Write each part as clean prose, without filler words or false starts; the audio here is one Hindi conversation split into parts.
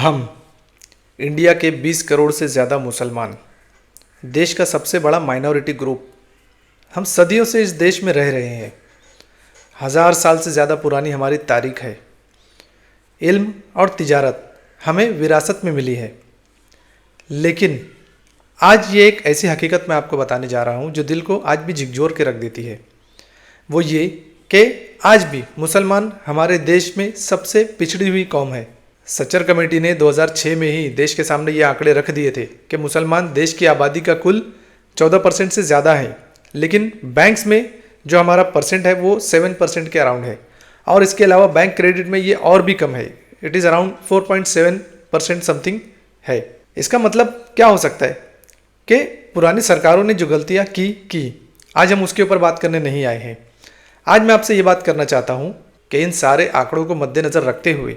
हम इंडिया के 20 करोड़ से ज़्यादा मुसलमान, देश का सबसे बड़ा माइनॉरिटी ग्रुप, हम सदियों से इस देश में रह रहे हैं। 1000 साल से ज़्यादा पुरानी हमारी तारीख है। इल्म और तिजारत हमें विरासत में मिली है। लेकिन आज ये एक ऐसी हकीकत मैं आपको बताने जा रहा हूँ जो दिल को आज भी झिकझोर के रख देती है। वो ये कि आज भी मुसलमान हमारे देश में सबसे पिछड़ी हुई कौम है। सच्चर कमेटी ने 2006 में ही देश के सामने ये आंकड़े रख दिए थे कि मुसलमान देश की आबादी का कुल 14% से ज़्यादा है, लेकिन बैंक्स में जो हमारा परसेंट है वो 7% के अराउंड है, और इसके अलावा बैंक क्रेडिट में ये और भी कम है। इट इज़ अराउंड 4.7% समथिंग है। इसका मतलब क्या हो सकता है कि पुरानी सरकारों ने जो गलतियाँ की आज हम उसके ऊपर बात करने नहीं आए हैं। आज मैं आपसे ये बात करना चाहता हूँ कि इन सारे आंकड़ों को मद्देनज़र रखते हुए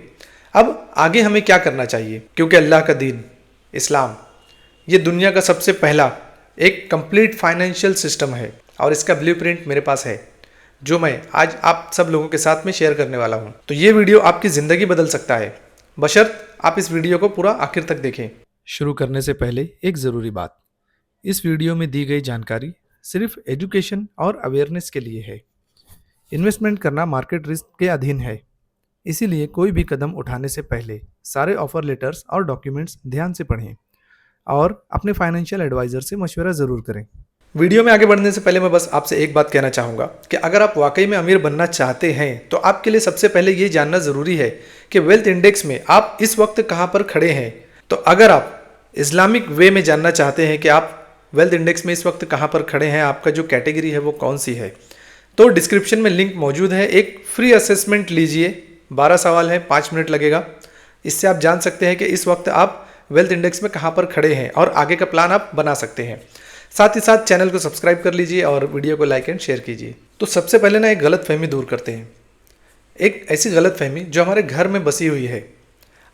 अब आगे हमें क्या करना चाहिए, क्योंकि अल्लाह का दीन इस्लाम ये दुनिया का सबसे पहला एक कंप्लीट फाइनेंशियल सिस्टम है, और इसका ब्लूप्रिंट मेरे पास है जो मैं आज आप सब लोगों के साथ में शेयर करने वाला हूँ। तो ये वीडियो आपकी ज़िंदगी बदल सकता है, बशर्त आप इस वीडियो को पूरा आखिर तक देखें। शुरू करने से पहले एक ज़रूरी बात, इस वीडियो में दी गई जानकारी सिर्फ एजुकेशन और अवेयरनेस के लिए है। इन्वेस्टमेंट करना मार्केट रिस्क के अधीन है, इसीलिए कोई भी कदम उठाने से पहले सारे ऑफर लेटर्स और डॉक्यूमेंट्स ध्यान से पढ़ें और अपने फाइनेंशियल एडवाइज़र से मशवरा ज़रूर करें। वीडियो में आगे बढ़ने से पहले मैं बस आपसे एक बात कहना चाहूँगा कि अगर आप वाकई में अमीर बनना चाहते हैं तो आपके लिए सबसे पहले ये जानना ज़रूरी है कि वेल्थ इंडेक्स में आप इस वक्त कहाँ पर खड़े हैं। तो अगर आप इस्लामिक वे में जानना चाहते हैं कि आप वेल्थ इंडेक्स में इस वक्त कहाँ पर खड़े हैं, आपका जो कैटेगरी है वो कौन सी है, तो डिस्क्रिप्शन में लिंक मौजूद है। एक फ्री असेसमेंट लीजिए, 12 सवाल है, 5 मिनट लगेगा। इससे आप जान सकते हैं कि इस वक्त आप वेल्थ इंडेक्स में कहाँ पर खड़े हैं और आगे का प्लान आप बना सकते हैं। साथ ही साथ चैनल को सब्सक्राइब कर लीजिए और वीडियो को लाइक एंड शेयर कीजिए। तो सबसे पहले ना एक गलत फहमी दूर करते हैं, एक ऐसी गलत फहमी जो हमारे घर में बसी हुई है।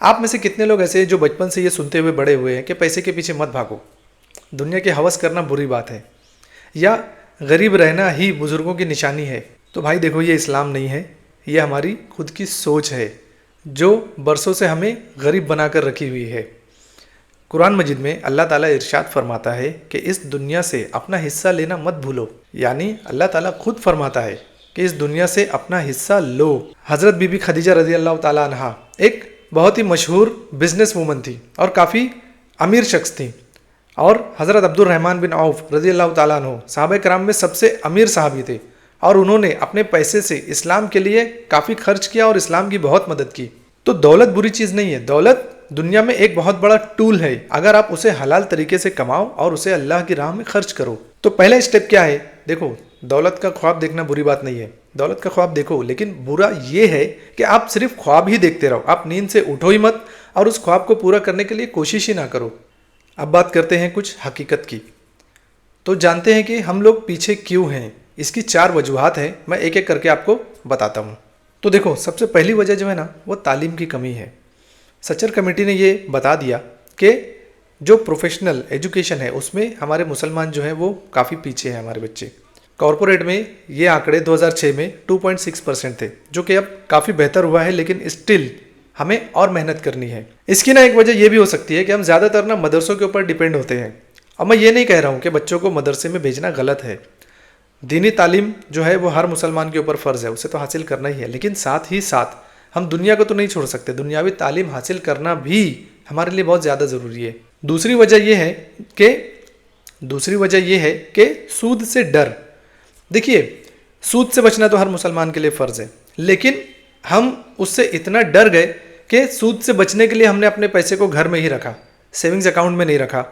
आप में से कितने लोग ऐसे हैं जो बचपन से ये सुनते हुए बड़े हुए हैं कि पैसे के पीछे मत भागो, दुनिया की हवस करना बुरी बात है, या गरीब रहना ही बुजुर्गों की निशानी है। तो भाई देखो, ये इस्लाम नहीं है, ये हमारी खुद की सोच है जो बरसों से हमें गरीब बनाकर रखी हुई है। कुरान मजीद में अल्लाह ताला इरशाद फरमाता है कि इस दुनिया से अपना हिस्सा लेना मत भूलो, यानी अल्लाह ताला खुद फरमाता है कि इस दुनिया से अपना हिस्सा लो। हज़रत बीबी खदीजा रज़ी अल्लाह ताला अन्हा एक बहुत ही मशहूर बिजनेस वूमन थी और काफ़ी अमीर शख्स थी, और हज़रत अब्दुर्रहमान बिन औफ रज़ी अल्लाह ताला अन्हु सहाबा कराम में सबसे अमीर सहाबी थे, और उन्होंने अपने पैसे से इस्लाम के लिए काफ़ी खर्च किया और इस्लाम की बहुत मदद की। तो दौलत बुरी चीज़ नहीं है, दौलत दुनिया में एक बहुत बड़ा टूल है अगर आप उसे हलाल तरीके से कमाओ और उसे अल्लाह की राह में खर्च करो। तो पहला स्टेप क्या है? देखो, दौलत का ख्वाब देखना बुरी बात नहीं है, दौलत का ख्वाब देखो, लेकिन बुरा ये है कि आप सिर्फ ख्वाब ही देखते रहो, आप नींद से उठो ही मत और उस ख्वाब को पूरा करने के लिए कोशिश ही ना करो। अब बात करते हैं कुछ हकीकत की। तो जानते हैं कि हम लोग पीछे क्यों हैं। इसकी 4 वजूहात हैं, मैं एक एक करके आपको बताता हूँ। तो देखो, सबसे पहली वजह जो है ना वो तालीम की कमी है। सच्चर कमेटी ने ये बता दिया कि जो प्रोफेशनल एजुकेशन है उसमें हमारे मुसलमान जो हैं वो काफ़ी पीछे हैं। हमारे बच्चे कॉरपोरेट में ये आंकड़े 2006 में 2.6% थे, जो कि अब काफ़ी बेहतर हुआ है, लेकिन स्टिल हमें और मेहनत करनी है। इसकी ना एक वजह यह भी हो सकती है कि हम ज़्यादातर ना मदरसों के ऊपर डिपेंड होते हैं। अब मैं ये नहीं कह रहा हूँ कि बच्चों को मदरसे में भेजना गलत है, दीनी तालीम जो है वो हर मुसलमान के ऊपर फ़र्ज़ है, उसे तो हासिल करना ही है, लेकिन साथ ही साथ हम दुनिया को तो नहीं छोड़ सकते, दुनियावी तालीम हासिल करना भी हमारे लिए बहुत ज़्यादा ज़रूरी है। दूसरी वजह यह है कि सूद से डर। देखिए, सूद से बचना तो हर मुसलमान के लिए फ़र्ज़ है, लेकिन हम उससे इतना डर गए कि सूद से बचने के लिए हमने अपने पैसे को घर में ही रखा, सेविंग्स अकाउंट में नहीं रखा,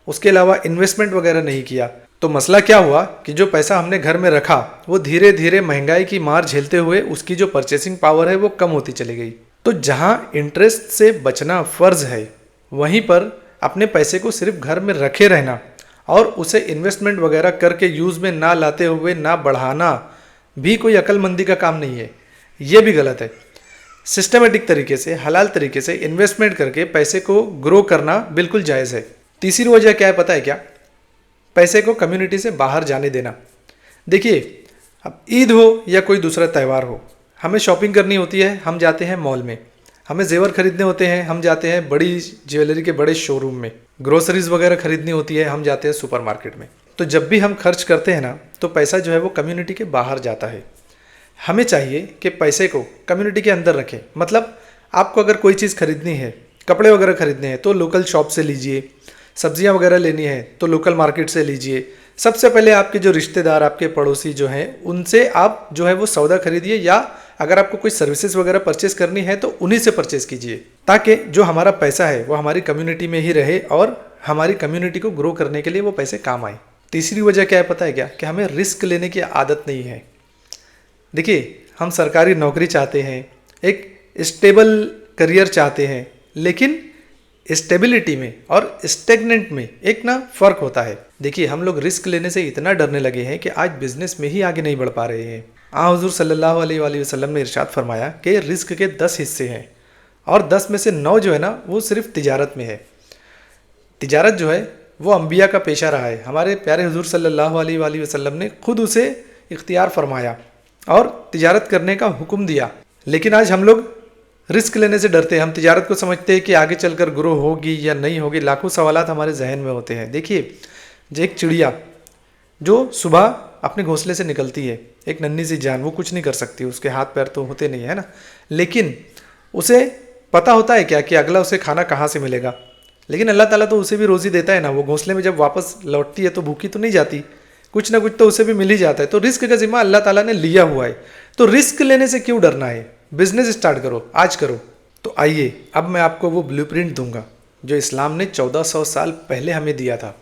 उसके अलावा इन्वेस्टमेंट वगैरह नहीं किया। तो मसला क्या हुआ कि जो पैसा हमने घर में रखा वो धीरे धीरे महंगाई की मार झेलते हुए उसकी जो परचेसिंग पावर है वो कम होती चली गई। तो जहाँ इंटरेस्ट से बचना फ़र्ज़ है, वहीं पर अपने पैसे को सिर्फ घर में रखे रहना और उसे इन्वेस्टमेंट वगैरह करके यूज़ में ना लाते हुए ना बढ़ाना भी कोई अक्लमंदी का काम नहीं है, ये भी गलत है। सिस्टमेटिक तरीके से, हलाल तरीके से इन्वेस्टमेंट करके पैसे को ग्रो करना बिल्कुल जायज़ है। तीसरी वजह क्या है पता है क्या? पैसे को कम्युनिटी से बाहर जाने देना। देखिए, अब ईद हो या कोई दूसरा त्यौहार हो, हमें शॉपिंग करनी होती है, हम जाते हैं मॉल में, हमें जेवर खरीदने होते हैं, हम जाते हैं बड़ी ज्वेलरी के बड़े शोरूम में। ग्रोसरीज वगैरह खरीदनी होती है, हम जाते हैं सुपरमार्केट में। तो जब भी हम खर्च करते हैं ना, तो पैसा जो है वो कम्युनिटी के बाहर जाता है। हमें चाहिए कि पैसे को कम्युनिटी के अंदर रखें। मतलब आपको अगर कोई चीज़ खरीदनी है, कपड़े वगैरह खरीदने हैं, तो लोकल शॉप से लीजिए। सब्जियां वगैरह लेनी है तो लोकल मार्केट से लीजिए। सबसे पहले आपके जो रिश्तेदार, आपके पड़ोसी जो हैं, उनसे आप जो है वो सौदा खरीदिए, या अगर आपको कोई सर्विसेज वगैरह परचेस करनी है तो उन्हीं से परचेस कीजिए, ताकि जो हमारा पैसा है वो हमारी कम्युनिटी में ही रहे और हमारी कम्युनिटी को ग्रो करने के लिए वो पैसे काम आए। तीसरी वजह क्या है पता है क्या? कि हमें रिस्क लेने की आदत नहीं है। देखिए, हम सरकारी नौकरी चाहते हैं, एक स्टेबल करियर चाहते हैं, लेकिन स्टेबिलिटी में और स्टेगनेंट में एक ना फ़र्क होता है। देखिए, हम लोग रिस्क लेने से इतना डरने लगे हैं कि आज बिजनेस में ही आगे नहीं बढ़ पा रहे हैं। हुज़ूर सल्लल्लाहु अलैहि वसल्लम ने इरशाद फरमाया कि रिस्क के 10 हिस्से हैं और 10 में से 9 जो है ना वो सिर्फ तिजारत में है। तिजारत जो है वो अंबिया का पेशा रहा है। हमारे प्यारे हुज़ूर सल्लल्लाहु अलैहि वसल्लम ने खुद उसे इख्तियार फरमाया और तिजारत करने का हुक्म दिया। लेकिन आज हम लोग रिस्क लेने से डरते हैं। हम तिजारत को समझते हैं कि आगे चलकर ग्रो होगी या नहीं होगी। लाखों सवालात हमारे जहन में होते हैं। देखिए, जो एक चिड़िया जो सुबह अपने घोंसले से निकलती है, एक नन्ही सी जान, वो कुछ नहीं कर सकती, उसके हाथ पैर तो होते नहीं है ना, लेकिन उसे पता होता है क्या कि अगला उसे खाना कहाँ से मिलेगा। लेकिन अल्लाह ताला तो उसे भी रोज़ी देता है ना। वो घोंसले में जब वापस लौटती है तो भूखी तो नहीं जाती, कुछ ना कुछ तो उसे भी मिल ही जाता है। तो रिस्क का जिम्मा अल्लाह ताला ने लिया हुआ है। तो रिस्क लेने से क्यों डरना है? बिजनेस स्टार्ट करो, आज करो। तो आइए, अब मैं आपको वो ब्लूप्रिंट दूंगा जो इस्लाम ने 1400 साल पहले हमें दिया था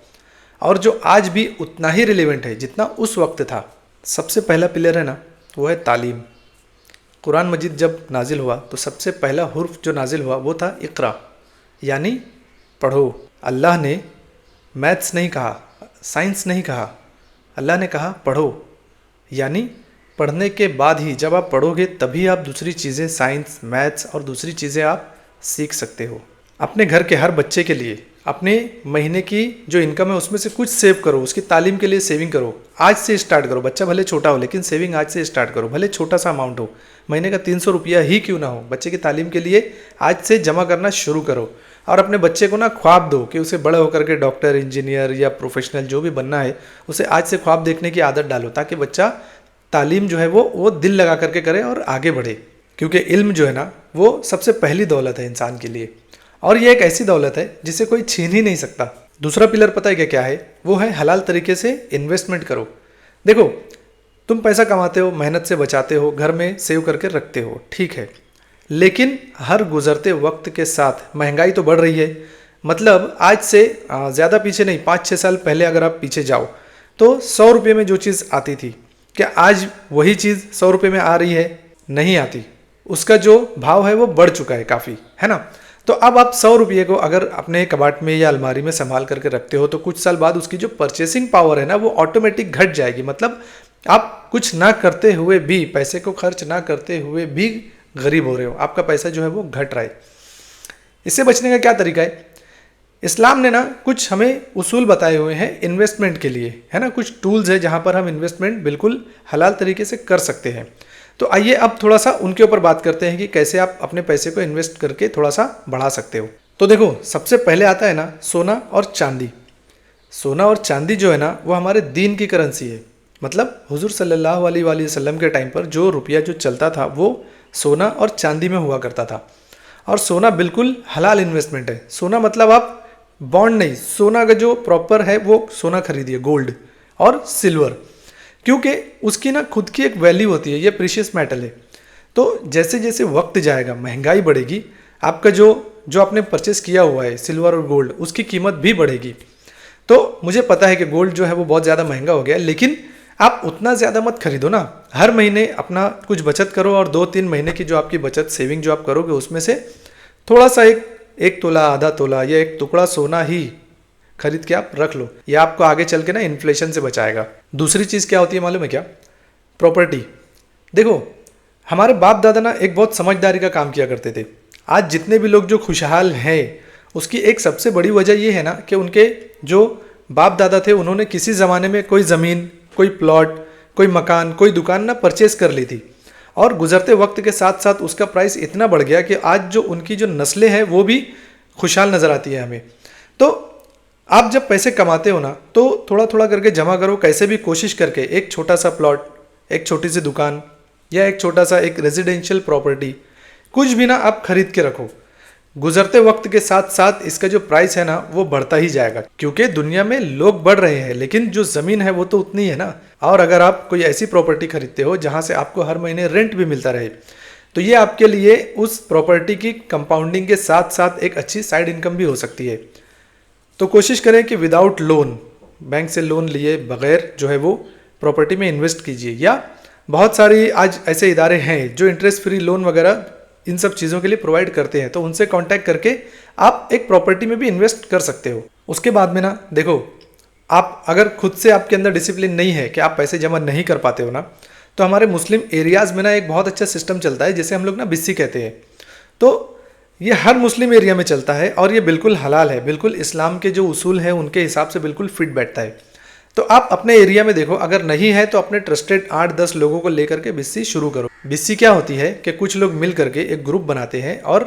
और जो आज भी उतना ही रिलेवेंट है जितना उस वक्त था। सबसे पहला पिलर है ना, वो है तालीम। कुरान मजीद जब नाजिल हुआ तो सबसे पहला हुर्फ जो नाजिल हुआ वो था इक़रा, यानी पढ़ो। अल्लाह ने मैथ्स नहीं कहा, साइंस नहीं कहा, अल्लाह ने कहा पढ़ो। यानी पढ़ने के बाद ही, जब आप पढ़ोगे तभी आप दूसरी चीज़ें, साइंस, मैथ्स और दूसरी चीज़ें आप सीख सकते हो। अपने घर के हर बच्चे के लिए अपने महीने की जो इनकम है उसमें से कुछ सेव करो, उसकी तालीम के लिए सेविंग करो। आज से स्टार्ट करो। बच्चा भले छोटा हो लेकिन सेविंग आज से स्टार्ट करो, भले छोटा सा अमाउंट हो, महीने का 300 रुपया ही क्यों ना हो। बच्चे की तालीम के लिए आज से जमा करना शुरू करो और अपने बच्चे को ना ख्वाब दो कि उसे बड़े होकर के डॉक्टर, इंजीनियर या प्रोफेशनल जो भी बनना है, उसे आज से ख्वाब देखने की आदत डालो, ताकि बच्चा तालीम जो है वो दिल लगा करके करे और आगे बढ़े। क्योंकि इल्म जो है ना वो सबसे पहली दौलत है इंसान के लिए, और ये एक ऐसी दौलत है जिसे कोई छीन ही नहीं सकता। दूसरा पिलर पता है क्या है? वो है हलाल तरीके से इन्वेस्टमेंट करो। देखो, तुम पैसा कमाते हो, मेहनत से बचाते हो, घर में सेव करके रखते हो, ठीक है, लेकिन हर गुजरते वक्त के साथ महंगाई तो बढ़ रही है। मतलब आज से ज़्यादा पीछे नहीं, 5-6 साल पहले अगर आप पीछे जाओ तो 100 रुपये में जो चीज़ आती थी, क्या आज वही चीज़ 100 रुपये में आ रही है? नहीं आती। उसका जो भाव है वो बढ़ चुका है काफ़ी, है ना। तो अब आप 100 रुपये को अगर अपने कबाट में या अलमारी में संभाल करके रखते हो तो कुछ साल बाद उसकी जो परचेसिंग पावर है ना वो ऑटोमेटिक घट जाएगी। मतलब आप कुछ ना करते हुए भी, पैसे को खर्च ना करते हुए भी गरीब हो रहे हो, आपका पैसा जो है वो घट रहा है। इससे बचने का क्या तरीका है? इस्लाम ने ना कुछ हमें उसूल बताए हुए हैं इन्वेस्टमेंट के लिए, है ना। कुछ टूल्स है जहाँ पर हम इन्वेस्टमेंट बिल्कुल हलाल तरीके से कर सकते हैं। तो आइए अब थोड़ा सा उनके ऊपर बात करते हैं कि कैसे आप अपने पैसे को इन्वेस्ट करके थोड़ा सा बढ़ा सकते हो। तो देखो, सबसे पहले आता है ना सोना और चांदी। सोना और चांदी जो है ना वो हमारे दीन की करेंसी है। मतलब हुजूर सल्लल्लाहु अलैहि वसल्लम के टाइम पर जो रुपया जो चलता था वो सोना और चांदी में हुआ करता था। और सोना बिल्कुल हलाल इन्वेस्टमेंट है। सोना मतलब आप बॉन्ड नहीं, सोना का जो प्रॉपर है वो सोना खरीदिए, गोल्ड और सिल्वर, क्योंकि उसकी ना खुद की एक वैल्यू होती है, ये प्रीशियस मेटल है। तो जैसे जैसे वक्त जाएगा, महंगाई बढ़ेगी, आपका जो आपने परचेस किया हुआ है सिल्वर और गोल्ड, उसकी कीमत भी बढ़ेगी। तो मुझे पता है कि गोल्ड जो है वो बहुत ज़्यादा महंगा हो गया है, लेकिन आप उतना ज़्यादा मत खरीदो ना। हर महीने अपना कुछ बचत करो और 2-3 महीने की जो आपकी बचत, सेविंग जो आप करोगे उसमें से थोड़ा सा एक तोला, आधा तोला या एक टुकड़ा सोना ही खरीद के आप रख लो। यह आपको आगे चल के ना इन्फ्लेशन से बचाएगा। दूसरी चीज़ क्या होती है मालूम है क्या? प्रॉपर्टी। देखो, हमारे बाप दादा ना एक बहुत समझदारी का काम किया करते थे। आज जितने भी लोग जो खुशहाल हैं उसकी एक सबसे बड़ी वजह ये है ना कि उनके जो बाप दादा थे उन्होंने किसी ज़माने में कोई ज़मीन, कोई प्लॉट, कोई मकान, कोई दुकान ना परचेस कर ली थी और गुजरते वक्त के साथ साथ उसका प्राइस इतना बढ़ गया कि आज जो उनकी जो नस्लें हैं वो भी खुशहाल नज़र आती है हमें। तो आप जब पैसे कमाते हो ना तो थोड़ा थोड़ा करके जमा करो, कैसे भी कोशिश करके एक छोटा सा प्लॉट, एक छोटी सी दुकान या एक छोटा सा एक रेजिडेंशियल प्रॉपर्टी, कुछ भी ना आप खरीद के रखो। गुजरते वक्त के साथ साथ इसका जो प्राइस है ना वो बढ़ता ही जाएगा, क्योंकि दुनिया में लोग बढ़ रहे हैं लेकिन जो ज़मीन है वो तो उतनी है ना। और अगर आप कोई ऐसी प्रॉपर्टी खरीदते हो जहाँ से आपको हर महीने रेंट भी मिलता रहे, तो ये आपके लिए उस प्रॉपर्टी की कंपाउंडिंग के साथ साथ एक अच्छी साइड इनकम भी हो सकती है। तो कोशिश करें कि विदाउट लोन, बैंक से लोन लिए बगैर जो है वो प्रॉपर्टी में इन्वेस्ट कीजिए। या बहुत सारी आज ऐसे इदारे हैं जो इंटरेस्ट फ्री लोन वगैरह इन सब चीज़ों के लिए प्रोवाइड करते हैं, तो उनसे कांटेक्ट करके आप एक प्रॉपर्टी में भी इन्वेस्ट कर सकते हो। उसके बाद में ना देखो, आप अगर खुद से आपके अंदर डिसिप्लिन नहीं है कि आप पैसे जमा नहीं कर पाते हो ना, तो हमारे मुस्लिम एरियाज़ में ना एक बहुत अच्छा सिस्टम चलता है जिसे हम लोग ना बिस्सी कहते हैं। तो ये हर मुस्लिम एरिया में चलता है और ये बिल्कुल हलाल है, बिल्कुल इस्लाम के जो उसूल हैं उनके हिसाब से बिल्कुल फिट बैठता है। तो आप अपने एरिया में देखो, अगर नहीं है तो अपने ट्रस्टेड 8-10 लोगों को लेकर के बिस्सी शुरू करो। बिस्सी क्या होती है कि कुछ लोग मिल करके एक ग्रुप बनाते हैं और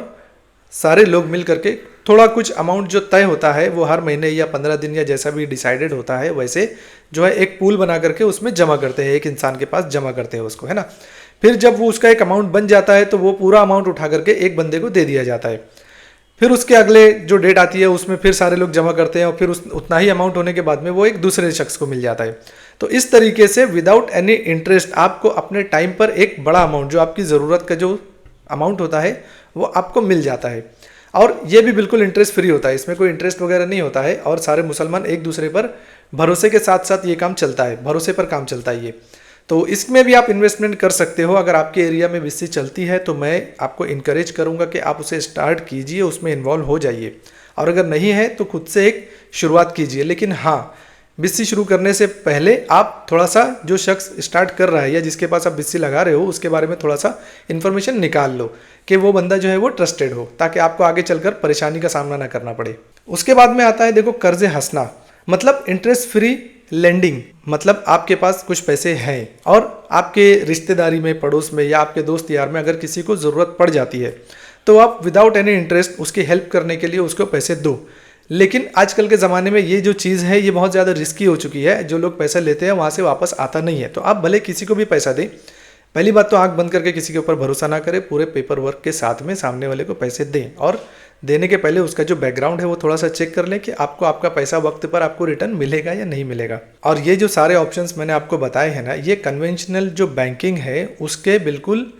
सारे लोग मिल करके थोड़ा कुछ अमाउंट जो तय होता है वो हर महीने या 15 दिन या जैसा भी डिसाइडेड होता है वैसे जो है एक पूल बना करके उसमें जमा करते हैं, एक इंसान के पास जमा करते हैं उसको, है ना। फिर जब वो उसका एक अमाउंट बन जाता है तो वो पूरा अमाउंट उठा करके एक बंदे को दे दिया जाता है। फिर उसके अगले जो डेट आती है उसमें फिर सारे लोग जमा करते हैं और फिर उतना ही अमाउंट होने के बाद में वो एक दूसरे शख्स को मिल जाता है। तो इस तरीके से विदाउट एनी इंटरेस्ट आपको अपने टाइम पर एक बड़ा अमाउंट, जो आपकी ज़रूरत का जो अमाउंट होता है वो आपको मिल जाता है। और ये भी बिल्कुल इंटरेस्ट फ्री होता है, इसमें कोई इंटरेस्ट वगैरह नहीं होता है। और सारे मुसलमान एक दूसरे पर भरोसे के साथ साथ ये काम चलता है, भरोसे पर काम चलता है ये। तो इसमें भी आप इन्वेस्टमेंट कर सकते हो। अगर आपके एरिया में बिस्सी चलती है तो मैं आपको इनकरेज करूंगा कि आप उसे स्टार्ट कीजिए, उसमें इन्वॉल्व हो जाइए। और अगर नहीं है तो खुद से एक शुरुआत कीजिए। लेकिन हाँ, बिस्सी शुरू करने से पहले आप थोड़ा सा जो शख्स स्टार्ट कर रहा है या जिसके पास आप बिस्सी लगा रहे हो उसके बारे में थोड़ा सा इन्फॉर्मेशन निकाल लो कि वो बंदा जो है वो ट्रस्टेड हो, ताकि आपको आगे चलकर परेशानी का सामना ना करना पड़े। उसके बाद में आता है देखो कर्जे हंसना, मतलब इंटरेस्ट फ्री लेंडिंग। मतलब आपके पास कुछ पैसे हैं और आपके रिश्तेदारी में, पड़ोस में या आपके दोस्त यार में अगर किसी को ज़रूरत पड़ जाती है तो आप विदाउट एनी इंटरेस्ट उसकी हेल्प करने के लिए उसको पैसे दो। लेकिन आजकल के ज़माने में ये जो चीज़ है ये बहुत ज़्यादा रिस्की हो चुकी है। जो लोग पैसा लेते हैं वहाँ से वापस आता नहीं है। तो आप भले किसी को भी पैसा दें, पहली बात तो आंख बंद करके किसी के ऊपर भरोसा ना करें, पूरे पेपर वर्क के साथ में सामने वाले को पैसे दें। और देने के पहले उसका जो बैकग्राउंड है वो थोड़ा सा चेक कर लें कि आपको आपका पैसा वक्त पर आपको रिटर्न मिलेगा या नहीं मिलेगा। और ये जो सारे ऑप्शंस मैंने आपको बताए हैं ना, ये कन्वेंशनल जो बैंकिंग है उसके बिल्कुल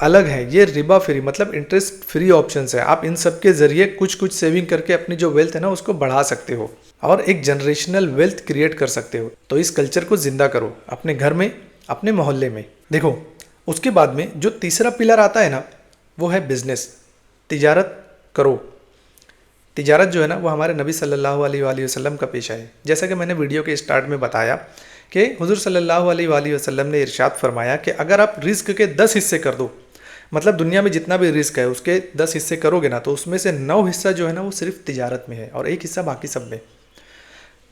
अलग है। ये रिबा फ्री मतलब इंटरेस्ट फ्री ऑप्शंस है। आप इन सब के जरिए कुछ कुछ सेविंग करके अपनी जो वेल्थ है ना उसको बढ़ा सकते हो और एक जनरेशनल वेल्थ क्रिएट कर सकते हो। तो इस कल्चर को जिंदा करो अपने घर में, अपने मोहल्ले में। देखो उसके बाद में जो तीसरा पिलर आता है ना वो है बिजनेस, तिजारत करो। तिजारत जो है ना वो हमारे नबी सल्लल्लाहु अलैहि वसल्लम का पेशा है। जैसा कि मैंने वीडियो के स्टार्ट में बताया कि हुजूर सल्लल्लाहु अलैहि वसल्लम ने इरशाद फरमाया कि अगर आप रिस्क के 10 हिस्से कर दो, मतलब दुनिया में जितना भी रिस्क है उसके 10 हिस्से करोगे ना, तो उसमें से 9 हिस्सा जो है ना वो सिर्फ तिजारत में है और 1 हिस्सा बाकी सब में।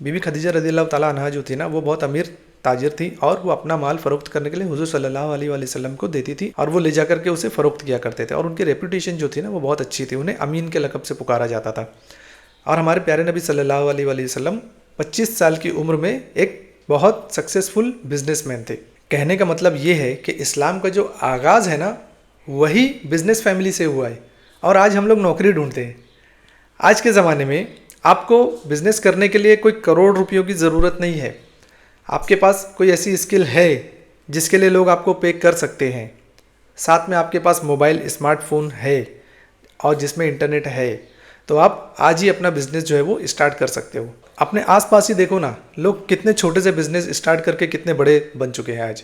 बीबी खदीजा रज़ियल्लाहु ताला अन्हा जो थी ना वो बहुत अमीर ताजिर थी और वो अपना माल फ़रोख्त करने के लिए हुजूर सल्लल्लाहु अलैहि वसल्लम को देती थी और वो ले जा करके उसे फ़रोख्त किया करते थे। और उनकी रेपुटेशन जो थी ना वो बहुत अच्छी थी, उन्हें अमीन के लक़ब से पुकारा जाता था। और हमारे प्यारे नबी सल्लल्लाहु अलैहि वसल्लम 25 साल की उम्र में एक बहुत सक्सेसफुल बिजनेसमैन थे। कहने का मतलब ये है कि इस्लाम का जो आगाज़ है ना वही बिज़नेस फैमिली से हुआ है और आज हम लोग नौकरी ढूंढते हैं। आज के ज़माने में आपको बिज़नेस करने के लिए कोई करोड़ रुपयों की ज़रूरत नहीं है। आपके पास कोई ऐसी स्किल है जिसके लिए लोग आपको पे कर सकते हैं, साथ में आपके पास मोबाइल स्मार्टफोन है और जिसमें इंटरनेट है, तो आप आज ही अपना बिज़नेस जो है वो स्टार्ट कर सकते हो। अपने आसपास ही देखो ना, लोग कितने छोटे से बिज़नेस स्टार्ट करके कितने बड़े बन चुके हैं। आज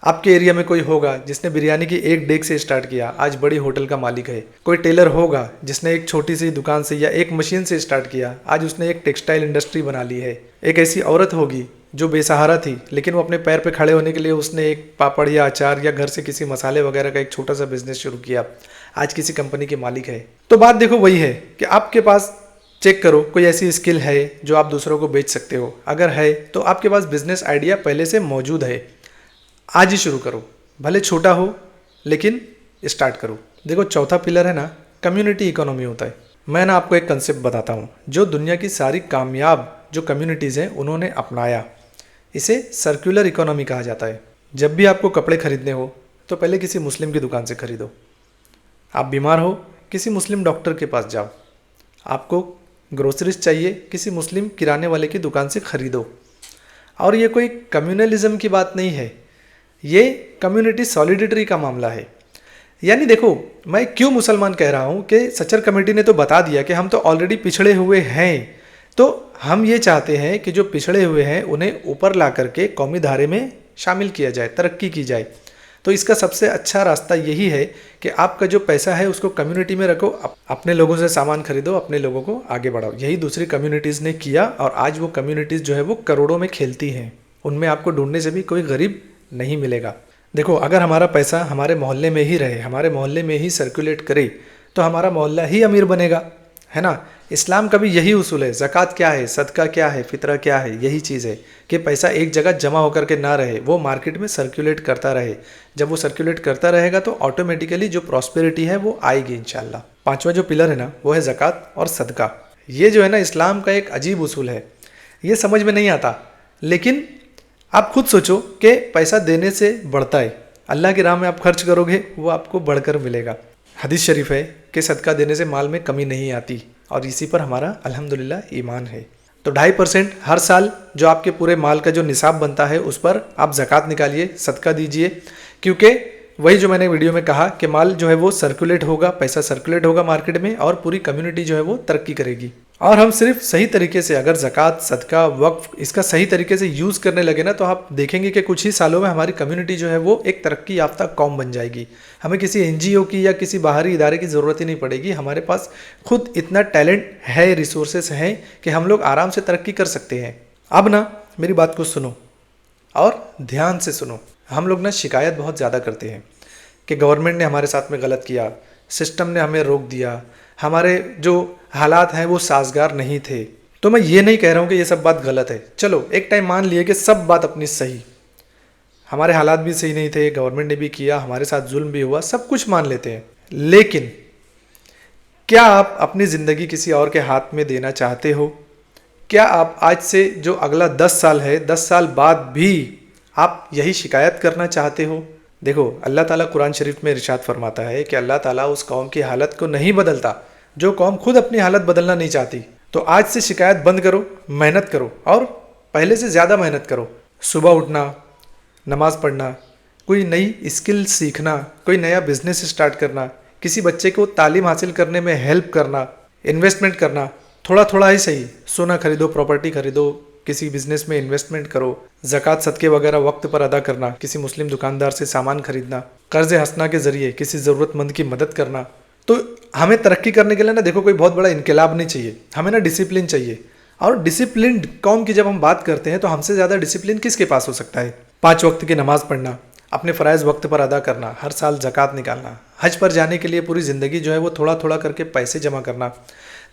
आपके एरिया में कोई होगा जिसने बिरयानी की एक डेग से स्टार्ट किया, आज बड़ी होटल का मालिक है। कोई टेलर होगा जिसने एक छोटी सी दुकान से या एक मशीन से स्टार्ट किया, आज उसने एक टेक्सटाइल इंडस्ट्री बना ली है। एक ऐसी औरत होगी जो बेसहारा थी लेकिन वो अपने पैर पे खड़े होने के लिए उसने एक पापड़ या अचार या घर से किसी मसाले वगैरह का एक छोटा सा बिजनेस शुरू किया, आज किसी कंपनी के मालिक है। तो बात देखो वही है कि आपके पास चेक करो कोई ऐसी स्किल है जो आप दूसरों को बेच सकते हो। अगर है तो आपके पास बिजनेस आइडिया पहले से मौजूद है, आज ही शुरू करो। भले छोटा हो लेकिन स्टार्ट करो। देखो चौथा पिलर है ना, कम्युनिटी इकोनॉमी होता है। मैं ना आपको एक कंसेप्ट बताता हूँ जो दुनिया की सारी कामयाब जो कम्युनिटीज़ हैं उन्होंने अपनाया। इसे सर्कुलर इकोनॉमी कहा जाता है। जब भी आपको कपड़े खरीदने हो तो पहले किसी मुस्लिम की दुकान से खरीदो। आप बीमार हो किसी मुस्लिम डॉक्टर के पास जाओ। आपको ग्रोसरीज चाहिए किसी मुस्लिम किराने वाले की दुकान से खरीदो। और ये कोई कम्युनलिज्म की बात नहीं है, ये कम्युनिटी सॉलिडेरिटी का मामला है। यानी देखो मैं क्यों मुसलमान कह रहा हूँ कि सच्चर कमेटी ने तो बता दिया कि हम तो ऑलरेडी पिछड़े हुए हैं, तो हम ये चाहते हैं कि जो पिछड़े हुए हैं उन्हें ऊपर ला करके कौमी धारे में शामिल किया जाए, तरक्की की जाए। तो इसका सबसे अच्छा रास्ता यही है कि आपका जो पैसा है उसको कम्युनिटी में रखो, अपने लोगों से सामान खरीदो, अपने लोगों को आगे बढ़ाओ। यही दूसरी कम्युनिटीज़ ने किया और आज वो कम्युनिटीज़ जो है वो करोड़ों में खेलती हैं। उनमें आपको ढूंढने से भी कोई गरीब नहीं मिलेगा। देखो अगर हमारा पैसा हमारे मोहल्ले में ही रहे, हमारे मोहल्ले में ही सर्कुलेट करे, तो हमारा मोहल्ला ही अमीर बनेगा, है ना। इस्लाम का भी यही उसूल है। ज़कात क्या है, सदका क्या है, फितरा क्या है, यही चीज़ है कि पैसा एक जगह जमा होकर के ना रहे, वो मार्केट में सर्कुलेट करता रहे। जब वो सर्कुलेट करता रहेगा तो ऑटोमेटिकली जो प्रॉस्पेरिटी है वो आएगी इंशाल्लाह। पांचवा जो पिलर है ना वो है ज़कात और सदका। ये जो है ना इस्लाम का एक अजीब उसूल है, ये समझ में नहीं आता, लेकिन आप खुद सोचो कि पैसा देने से बढ़ता है, अल्लाह की राह में आप खर्च करोगे वो आपको बढ़कर मिलेगा। हदीस शरीफ है कि सदका देने से माल में कमी नहीं आती और इसी पर हमारा अल्हम्दुलिल्लाह ईमान है। तो 2.5% हर साल जो आपके पूरे माल का जो निसाब बनता है उस पर आप ज़कात निकालिए, सदका दीजिए, क्योंकि वही जो मैंने वीडियो में कहा कि माल जो है वो सर्कुलेट होगा, पैसा सर्कुलेट होगा मार्केट में और पूरी कम्युनिटी जो है वो तरक्की करेगी। और हम सिर्फ सही तरीके से अगर ज़कात, सदका, वक्फ इसका सही तरीके से यूज़ करने लगे ना तो आप देखेंगे कि कुछ ही सालों में हमारी कम्युनिटी जो है वो एक तरक्की याफ्ता कौम बन जाएगी। हमें किसी एनजीओ की या किसी बाहरी इदारे की ज़रूरत ही नहीं पड़ेगी। हमारे पास खुद इतना टैलेंट है, रिसोर्सेस हैं कि हम लोग आराम से तरक्की कर सकते हैं। अब ना मेरी बात को सुनो और ध्यान से सुनो। हम लोग ना शिकायत बहुत ज़्यादा करते हैं कि गवर्नमेंट ने हमारे साथ में गलत किया, सिस्टम ने हमें रोक दिया, हमारे जो हालात हैं वो साजगार नहीं थे। तो मैं ये नहीं कह रहा हूँ कि ये सब बात गलत है। चलो एक टाइम मान लिए कि सब बात अपनी सही, हमारे हालात भी सही नहीं थे, गवर्नमेंट ने भी किया, हमारे साथ जुल्म भी हुआ, सब कुछ मान लेते हैं। लेकिन क्या आप अपनी ज़िंदगी किसी और के हाथ में देना चाहते हो? क्या आप आज से जो अगला 10 साल है, 10 साल बाद भी आप यही शिकायत करना चाहते हो? देखो अल्लाह ताला कुरान शरीफ में इरशाद फरमाता है कि अल्लाह ताला उस कौम की हालत को नहीं बदलता जो कौम खुद अपनी हालत बदलना नहीं चाहती। तो आज से शिकायत बंद करो, मेहनत करो और पहले से ज़्यादा मेहनत करो। सुबह उठना, नमाज़ पढ़ना, कोई नई स्किल सीखना, कोई नया बिजनेस स्टार्ट करना, किसी बच्चे को तालीम हासिल करने में हेल्प करना, इन्वेस्टमेंट करना, थोड़ा थोड़ा ही सही, सोना खरीदो, प्रॉपर्टी खरीदो, किसी बिजनेस में इन्वेस्टमेंट करो, ज़कात सदके वगैरह वक्त पर अदा करना, किसी मुस्लिम दुकानदार से सामान खरीदना, कर्ज हसना के ज़रिए किसी ज़रूरतमंद की मदद करना। तो हमें तरक्की करने के लिए ना देखो कोई बहुत बड़ा इनकलाब नहीं चाहिए, हमें ना डिसिप्लिन चाहिए। और डिसिप्लिन कौम की जब हम बात करते हैं तो हमसे ज़्यादा डिसिप्लिन किसके पास हो सकता है? 5 वक्त की नमाज़ पढ़ना, अपने फ़राइज़ वक्त पर अदा करना, हर साल ज़कात निकालना, हज पर जाने के लिए पूरी ज़िंदगी जो है वो थोड़ा थोड़ा करके पैसे जमा करना।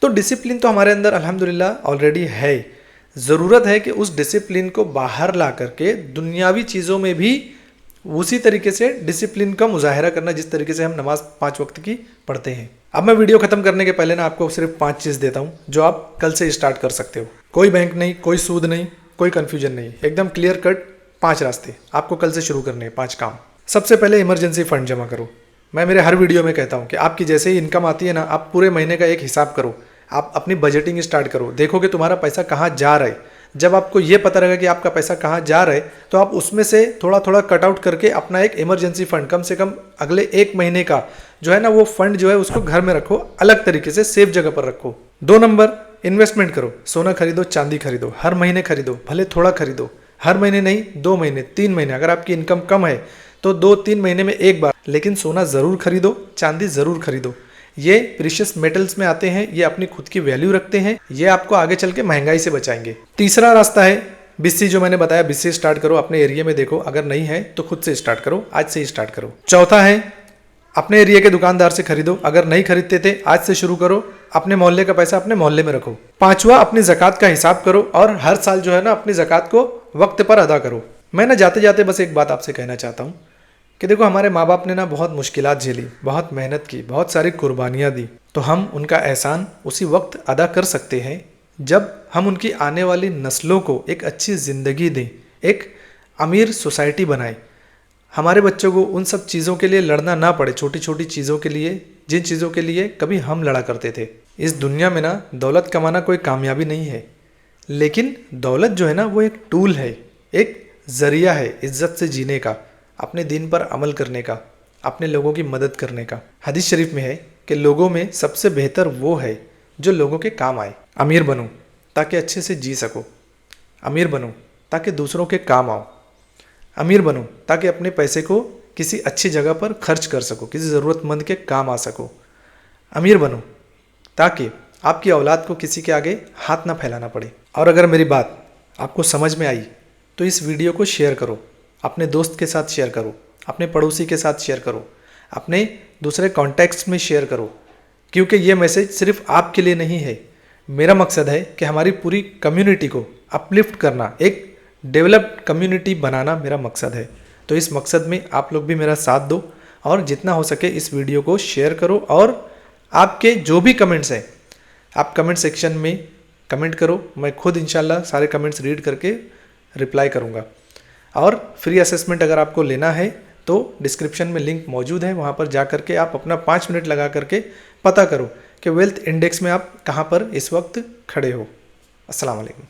तो डिसिप्लिन तो हमारे अंदर अल्हम्दुलिल्लाह ऑलरेडी है। ज़रूरत है कि उस डिसिप्लिन को बाहर ला करके दुनियावी चीज़ों में भी उसी तरीके से डिसिप्लिन का मुजाहरा करना जिस तरीके से हम नमाज 5 वक्त की पढ़ते हैं। अब मैं वीडियो ख़त्म करने के पहले ना आपको सिर्फ 5 चीज़ देता हूँ जो आप कल से स्टार्ट कर सकते हो। कोई बैंक नहीं, कोई सूद नहीं, कोई कन्फ्यूजन नहीं, एकदम क्लियर कट 5 रास्ते आपको कल से शुरू करने हैं, 5 काम। सबसे पहले इमरजेंसी फ़ंड जमा करो। मैं मेरे हर वीडियो में कहता हूँ कि आपकी जैसे ही इनकम आती है ना, आप पूरे महीने का एक हिसाब करो, आप अपनी बजटिंग स्टार्ट करो, देखो कि तुम्हारा पैसा कहाँ जा रहा है। जब आपको ये पता रहेगा कि आपका पैसा कहाँ जा रहा है तो आप उसमें से थोड़ा थोड़ा कट आउट करके अपना एक इमरजेंसी फ़ंड कम से कम अगले 1 महीने का जो है ना वो फंड जो है उसको घर में रखो, अलग तरीके से सेफ जगह पर रखो। 2 नंबर इन्वेस्टमेंट करो, सोना खरीदो, चांदी खरीदो, हर महीने खरीदो, भले थोड़ा खरीदो, हर महीने नहीं, 2 महीने 3 महीने, अगर आपकी इनकम कम है तो 2-3 महीने में एक बार, लेकिन सोना ज़रूर खरीदो, चांदी ज़रूर खरीदो। ये प्रीशियस मेटल्स में आते हैं, ये अपनी खुद की वैल्यू रखते हैं, ये आपको आगे चल के महंगाई से बचाएंगे। तीसरा रास्ता है बिस्सी, जो मैंने बताया बिस्सी स्टार्ट करो, अपने एरिया में देखो, अगर नहीं है तो खुद से स्टार्ट करो, आज से ही स्टार्ट करो। चौथा है अपने एरिया के दुकानदार से खरीदो, अगर नहीं खरीदते थे आज से शुरू करो, अपने मोहल्ले का पैसा अपने मोहल्ले में रखो। 5वां अपनी ज़कात का हिसाब करो और हर साल जो है ना अपनी ज़कात को वक्त पर अदा करो। मैं ना जाते जाते बस एक बात आपसे कहना चाहता हूँ कि देखो हमारे माँ बाप ने ना बहुत मुश्किलात झेली, बहुत मेहनत की, बहुत सारी कुर्बानियाँ दी, तो हम उनका एहसान उसी वक्त अदा कर सकते हैं जब हम उनकी आने वाली नस्लों को एक अच्छी ज़िंदगी दें, एक अमीर सोसाइटी बनाएं। हमारे बच्चों को उन सब चीज़ों के लिए लड़ना ना पड़े, छोटी छोटी चीज़ों के लिए, जिन चीज़ों के लिए कभी हम लड़ा करते थे। इस दुनिया में ना दौलत कमाना कोई कामयाबी नहीं है, लेकिन दौलत जो है ना वो एक टूल है, एक ज़रिया है इज़्ज़त से जीने का, अपने दीन पर अमल करने का, अपने लोगों की मदद करने का। हदीस शरीफ में है कि लोगों में सबसे बेहतर वो है जो लोगों के काम आए। अमीर बनो ताकि अच्छे से जी सको, अमीर बनो ताकि दूसरों के काम आओ, अमीर बनो ताकि अपने पैसे को किसी अच्छी जगह पर खर्च कर सको, किसी ज़रूरतमंद के काम आ सको। अमीर बनो ताकि आपकी औलाद को किसी के आगे हाथ ना फैलाना पड़े। और अगर मेरी बात आपको समझ में आई तो इस वीडियो को शेयर करो, अपने दोस्त के साथ शेयर करो, अपने पड़ोसी के साथ शेयर करो, अपने दूसरे कॉन्टैक्ट्स में शेयर करो, क्योंकि ये मैसेज सिर्फ आपके लिए नहीं है। मेरा मकसद है कि हमारी पूरी कम्युनिटी को अपलिफ्ट करना, एक डेवलप्ड कम्युनिटी बनाना मेरा मकसद है। तो इस मकसद में आप लोग भी मेरा साथ दो और जितना हो सके इस वीडियो को शेयर करो। और आपके जो भी कमेंट्स हैं आप कमेंट सेक्शन में कमेंट करो, मैं खुद इंशाल्लाह सारे कमेंट्स रीड करके रिप्लाई करूँगा। और फ्री असेसमेंट अगर आपको लेना है तो डिस्क्रिप्शन में लिंक मौजूद है, वहाँ पर जा करके आप अपना 5 मिनट लगा करके पता करो कि वेल्थ इंडेक्स में आप कहाँ पर इस वक्त खड़े हो। अस्सलाम वालेकुम।